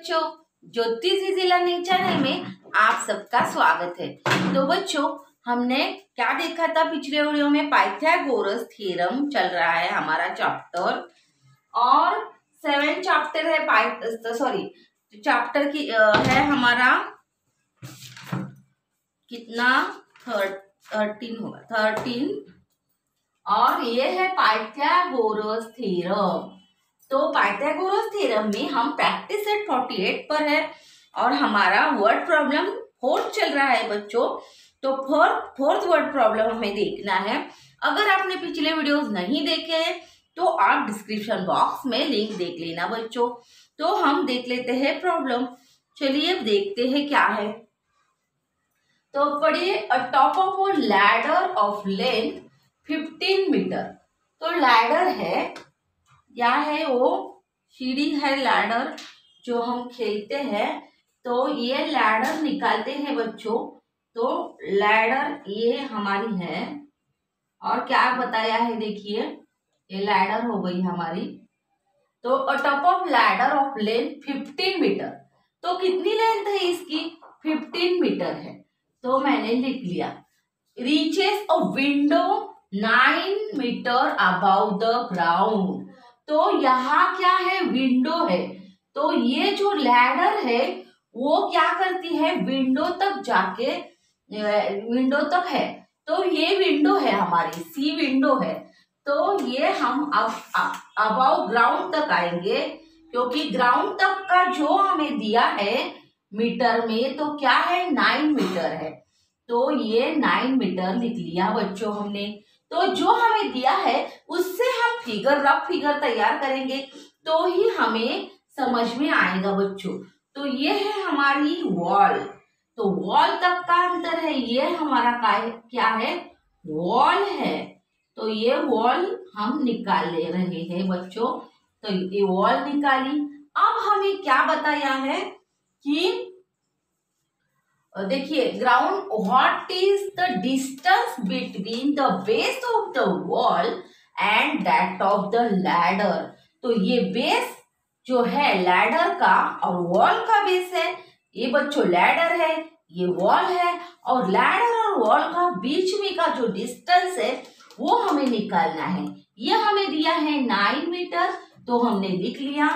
बच्चों, ज्योतिष easy learning channel में आप सबका स्वागत है। तो बच्चों, हमने क्या देखा था पिछले वीडियो में? पाइथागोरस थ्योरम चल रहा है हमारा चैप्टर, और 7 चैप्टर है चैप्टर की है हमारा कितना 13 होगा 13, और ये है पाइथागोरस थ्योरम। तो पाइथागोरस थ्योरम में हम प्रैक्टिस सेट 48 पर है और हमारा वर्ड प्रॉब्लम 4 चल रहा है बच्चों। तो फोर्थ वर्ड प्रॉब्लम हमें देखना है। अगर आपने पिछले वीडियोस नहीं देखे हैं तो आप डिस्क्रिप्शन बॉक्स में लिंक देख लेना बच्चों। तो हम देख लेते हैं प्रॉब्लम। चलिए अब देखते हैं क्या है। तो पढ़िए, a top of a ladder of length 15 metre. तो लैडर है, क्या है वो? सीढ़ी है, लैडर जो हम खेलते हैं। तो ये लैडर निकालते हैं बच्चों। तो लैडर ये हमारी है, और क्या बताया है देखिए, ये लैडर हो गई हमारी। तो a top of ladder of length 15 metre. तो कितनी लेंथ है इसकी? 15 मीटर है। तो मैंने लिख लिया। Reaches a window 9 metre above the ground. तो यहाँ क्या है? विंडो है। तो ये जो लैडर है वो क्या करती है? विंडो तक जाके, विंडो तक है। तो ये विंडो है हमारी, सी विंडो है। तो ये हम अब अबाउ ग्राउंड तक आएंगे, क्योंकि ग्राउंड तक का जो हमें दिया है मीटर में, तो क्या है? 9 मीटर है। तो ये 9 मीटर लिख लिया बच्चों हमने। तो जो हमें दिया है उससे हम रफ फिगर तैयार करेंगे तो ही हमें समझ में आएगा बच्चों। तो ये है हमारी वॉल। तो वॉल तक का अंतर है, ये हमारा क्या है? वॉल है। तो ये वॉल हम निकाल ले रहे हैं बच्चों। तो ये वॉल निकाली। अब हमें क्या बताया है कि देखिए, ground, what is the distance between the base of the wall and that of the ladder. तो ये बेस जो है लैडर का और वॉल का बेस है, ये बच्चों लैडर है, ये वॉल है, और लैडर और वॉल का बीच में का जो डिस्टेंस है वो हमें निकालना है। ये हमें दिया है 9 मीटर, तो हमने लिख लिया।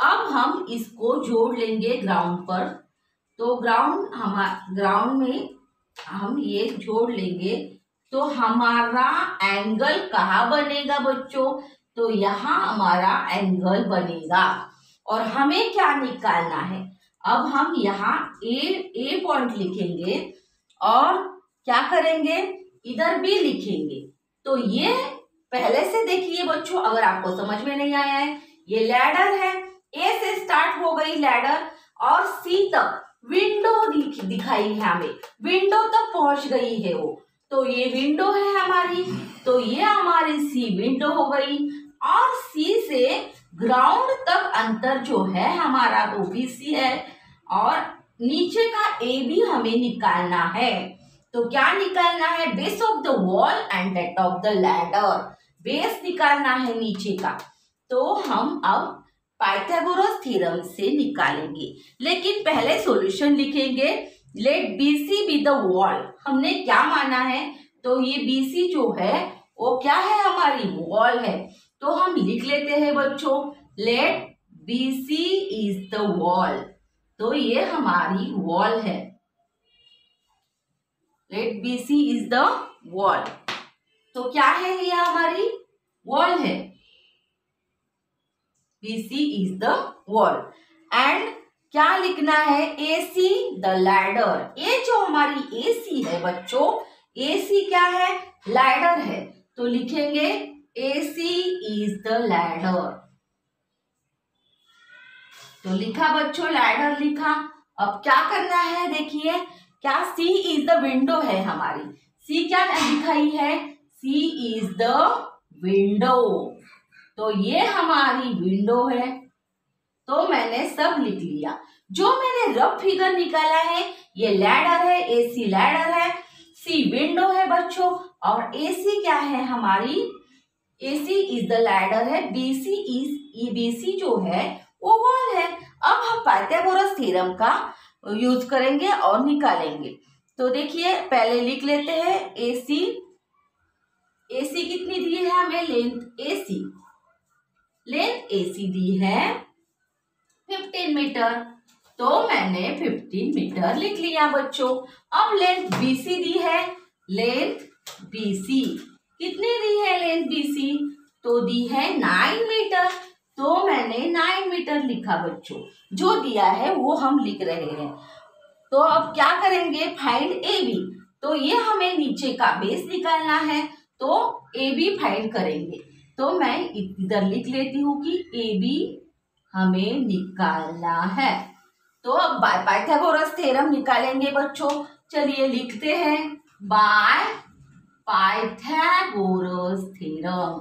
अब हम इसको जोड़ लेंगे ग्राउंड पर। तो ग्राउंड में हम ये जोड़ लेंगे तो हमारा एंगल कहाँ बनेगा बच्चों? तो यहाँ हमारा एंगल बनेगा। और हमें क्या निकालना है? अब हम यहाँ ए पॉइंट लिखेंगे और क्या करेंगे? इधर भी लिखेंगे। तो ये पहले से देखिए बच्चों, अगर आपको समझ में नहीं आया है, ये लैडर है, ए से स्टार्ट हो गई लैडर और सी तक विंडो दिखाई है हमें, विंडो तक पहुंच गई है वो। तो ये विंडो है हमारी, तो ये हमारी सी विंडो हो गई। और सी से ग्राउंड तक अंतर जो है हमारा वो भी सी है, और नीचे का ए भी हमें निकालना है। तो क्या निकालना है? Base of the wall and that of the ladder. Base निकालना है नीचे का। तो हम अब पाइथागोरस थ्योरम से निकालेंगे, लेकिन पहले सॉल्यूशन लिखेंगे। Let BC be the wall. हमने क्या माना है? तो ये BC जो है वो क्या है? हमारी वॉल है। तो हम लिख लेते हैं बच्चों, let BC is the wall. तो ये हमारी वॉल है। Let BC is the wall. तो क्या है? ये हमारी वॉल है। BC is the wall। And क्या लिखना है? AC the ladder। ये जो हमारी AC है बच्चों, AC क्या है? लैडर है। तो लिखेंगे AC is the ladder। तो लिखा बच्चों, लैडर लिखा। अब क्या करना है देखिए, क्या? C is the window है हमारी। C क्या दिखाई है? C is the window। तो ये हमारी विंडो है। तो मैंने सब लिख लिया। जो मैंने रफ फिगर निकाला है, ये लैडर है, AC लैडर है, C विंडो है बच्चों, और AC क्या है हमारी? AC इज द लैडर है, BC जो है वो वॉल है। अब हम पाइथागोरस थ्योरम का यूज करेंगे और निकालेंगे। तो देखिए पहले लिख लेते हैं AC। AC कितनी दी है हमें? लेंथ AC दी है 15 मीटर, तो मैंने 15 मीटर लिख लिया बच्चों। अब लेंथ BC दी है, लेंथ BC कितनी दी है? लेंथ BC तो दी है 9 मीटर, तो मैंने 9 मीटर लिखा बच्चों। जो दिया है वो हम लिख रहे हैं। तो अब क्या करेंगे? Find AB। तो ये हमें नीचे का बेस निकालना है, तो AB फाइंड करेंगे। तो मैं इधर लिख लेती हूँ कि AB हमें निकालना है। तो अब पाइथागोरस थ्योरम निकालेंगे बच्चों। चलिए लिखते हैं, by Pythagoras theorem.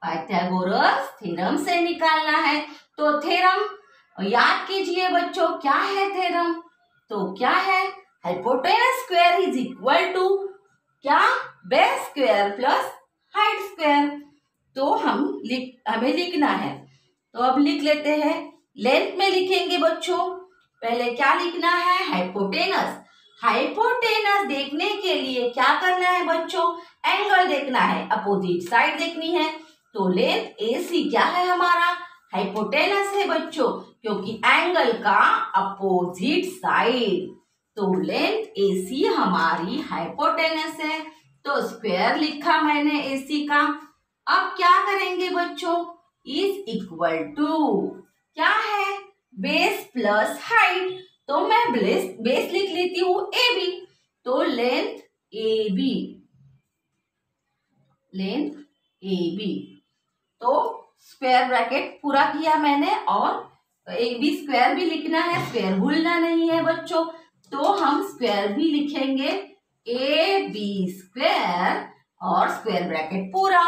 Pythagoras theorem से निकालना है। तो थ्योरम याद कीजिए बच्चों, क्या है थ्योरम? तो क्या है? Hypotenuse square is equal to क्या? Base square plus height square. तो हमें लिखना है। तो अब लिख लेते हैं। लेंथ में लिखेंगे बच्चों। पहले क्या लिखना है? हाइपोटेनस। हाइपोटेनस देखने के लिए क्या करना है बच्चों? एंगल देखना है, अपोजिट साइड देखनी है। तो लेंथ AC क्या है हमारा? हाइपोटेनस है बच्चों, क्योंकि एंगल का अपोजिट साइड। तो लेंथ AC हमारी हाइपोटेनस है, तो स्क्वायर लिखा मैंने AC का। अब क्या करेंगे बच्चों? इज इक्वल टू क्या है? Base plus height. तो मैं बेस लिख लेती हूँ AB। तो लेंथ AB। तो स्क्वायर ब्रैकेट पूरा किया मैंने, और AB स्क्वायर भी लिखना है, स्क्वायर भूलना नहीं है बच्चों। तो हम स्क्वायर भी लिखेंगे, AB स्क्वायर और स्क्वायर ब्रैकेट पूरा।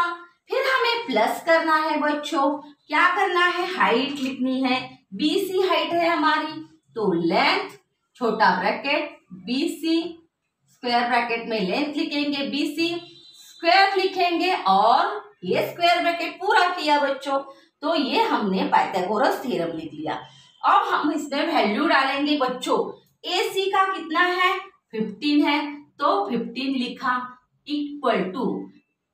फिर हमें प्लस करना है बच्चों। क्या करना है? हाइट लिखनी है। BC हाइट है हमारी, तो लेंथ छोटा ब्रैकेट BC, स्क्वायर ब्रैकेट में लेंथ लिखेंगे, BC स्क्वायर लिखेंगे, और ये स्क्वायर ब्रैकेट पूरा किया बच्चों। तो ये हमने पाइथागोरस थ्योरम लिख लिया। अब हम इसमें वैल्यू डालेंगे बच्चों। AC का कितना है? 15 है, तो 15 लिखा, इक्वल टू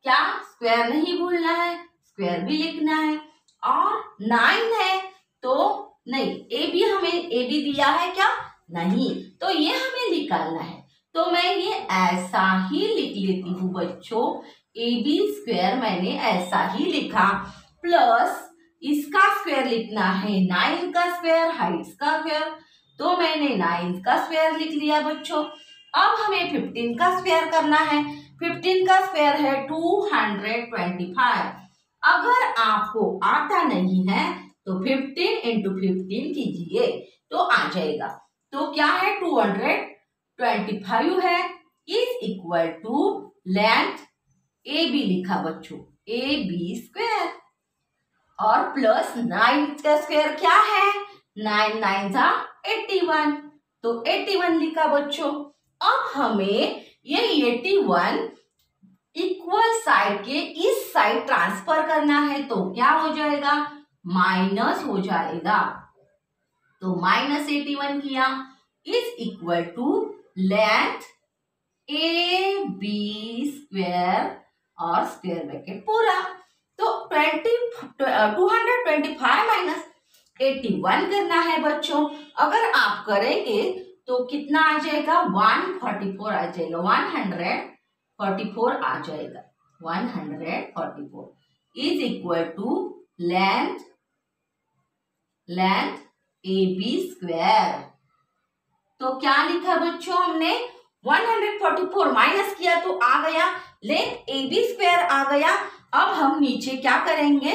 क्या? स्क्वायर नहीं भूलना है, स्क्वायर भी लिखना है। और 9 है, तो नहीं, AB दिया है क्या? नहीं, तो ये हमें निकालना है। तो मैं ये ऐसा ही लिख लेती हूँ बच्चों। AB स्क्वायर मैंने ऐसा ही लिखा, प्लस इसका स्क्वायर लिखना है 9 का स्क्वायर, हाइट का स्क्वायर। तो मैंने 9 का स्क्वायर लिख लिया बच्चों। अब हमें 15 का स्क्वायर करना है। 15 का स्क्वायर है 225। अगर आपको आता नहीं है तो 15 इंटू 15 कीजिए तो आ जाएगा। तो क्या है? 225 है, is equal to length AB लिखा बच्चों, AB स्क्वायर, और प्लस 9 का स्क्वायर क्या है? 9 9 जा 81, तो 81 लिखा बच्चों। अब हमें ये 81 इक्वल साइड के इस साइड ट्रांसफर करना है, तो क्या हो जाएगा? माइनस हो जाएगा। तो माइनस 81 किया, is equal to length AB square और स्क्वायर ब्रैकेट पूरा। तो 225 माइनस 81 करना है बच्चों। अगर आप करेंगे तो कितना आ जाएगा? 144 आ जाएगा, 144 आ जाएगा, 144 is equal to length AB square. तो क्या लिखा बच्चों हमने? 144 माइनस किया तो आ गया लेंथ AB स्क्वायर आ गया। अब हम नीचे क्या करेंगे?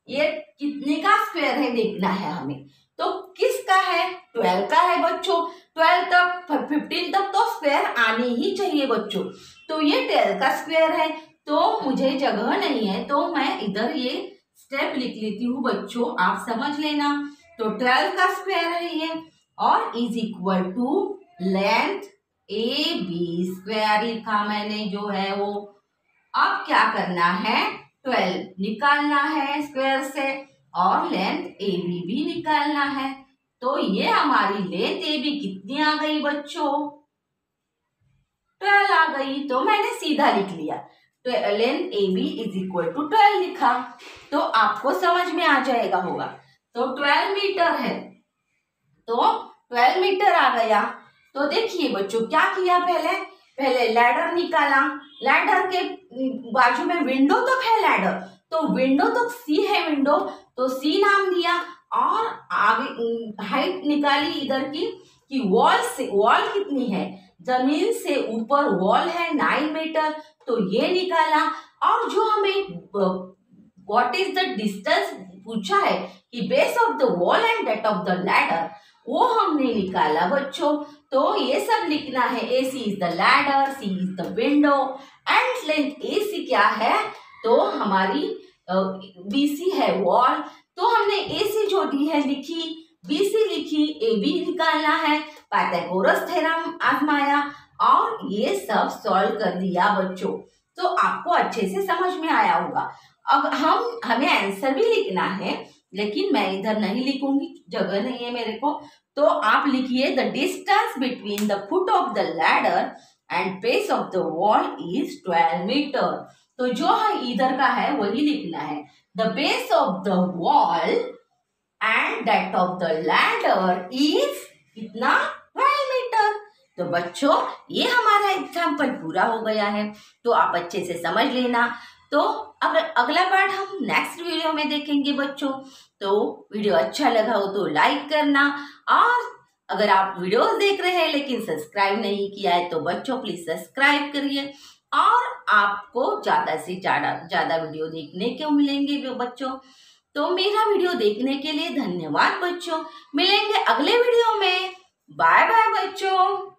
ये कितने का स्क्वायर है देखना है हमें। तो किसका है? 12 का है बच्चों। 12 तक 15 तक तो स्क्वायर आने ही चाहिए बच्चों। तो ये 12 का स्क्वायर है, तो मुझे जगह नहीं है, तो मैं इधर ये स्टेप लिख लेती हूँ बच्चों, आप समझ लेना। तो 12 का स्क्वायर है ये, और is equal to length AB square लिखा मैंने जो है वो। अब क्या करना है? 12 निकालना है स्क्वायर से, और लेंथ ए बी भी निकालना है। तो ये हमारी लेंथ ए बी कितनी आ गई बच्चों? 12 आ गई। तो मैंने सीधा लिख लिया, length A B is equal to 12 लिखा, तो आपको समझ में आ जाएगा होगा। तो 12 मीटर है, तो 12 मीटर आ गया। तो देखिए बच्चों क्या किया, पहले लैडर निकाला, लैडर के बाजू में विंडो तक है लैडर, तो विंडो तक सी है विंडो, तो सी नाम दिया। और आगे हाइट निकाली इधर की कि वॉल कितनी है, जमीन से ऊपर वॉल है 9 मीटर, तो ये निकाला। और जो हमें व्हाट इज द डिस्टेंस पूछा है कि base of the wall and that of the ladder, वो हमने निकाला बच्चों। तो ये सब लिखना है, A C is the ladder, C is the window and length A C क्या है, तो हमारी बी सी है वॉल। तो हमने ए सी जो दी है लिखी, बी सी लिखी, ए बी निकालना है, पाइथागोरस थ्योरम आजमाया और ये सब सॉल्व कर दिया बच्चों। तो आपको अच्छे से समझ में आया होगा। अब हमें आंसर भी लिखना है, लेकिन मैं इधर नहीं लिखूंगी, जगह नहीं है मेरे को। तो आप लिखिए the distance between the foot of the ladder and base of the wall is 12 metre. तो जो है इधर का है वही लिखना है, the base of the wall and that of the ladder is कितना, 12 मीटर। तो बच्चों ये हमारा एग्जाम्पल पूरा हो गया है, तो आप अच्छे से समझ लेना। तो अगर अगला पार्ट हम नेक्स्ट वीडियो में देखेंगे बच्चों। तो वीडियो अच्छा लगा हो तो लाइक करना, और अगर आप वीडियोस देख रहे हैं लेकिन सब्सक्राइब नहीं किया है तो बच्चों प्लीज सब्सक्राइब करिए, और आपको ज्यादा से ज्यादा वीडियो देखने को मिलेंगे बच्चों। तो मेरा वीडियो देखने के लिए धन्यवाद बच्चों, मिलेंगे अगले वीडियो में। बाय बाय बच्चों।